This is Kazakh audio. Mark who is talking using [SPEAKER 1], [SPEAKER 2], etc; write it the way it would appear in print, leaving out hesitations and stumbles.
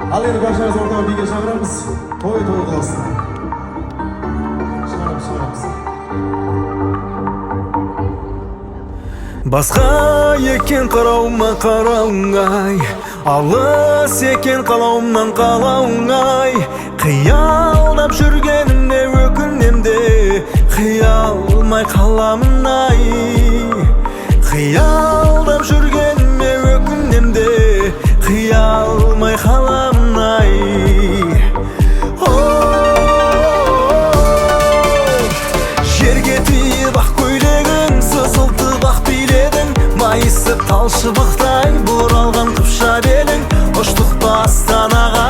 [SPEAKER 1] Ал енді баршаңызды ортаға биге шақырамыз. Той қыласыздар. Шығарамыз.
[SPEAKER 2] Басқа екен қарауыма қарауыңай, алыс екен қалауымнан қалауыңай. Қиялдап жүргенімде өкінемде, қиялмай қаламын-ай. Қиялдап жүргеніме өкінемде, қиялмай қаламын-ай. Жерге тиіп ақ көйлегің, сызылтып ақ биледің, майысып талшыбықтай бұралған қыпша белің. Ұштық па астанаға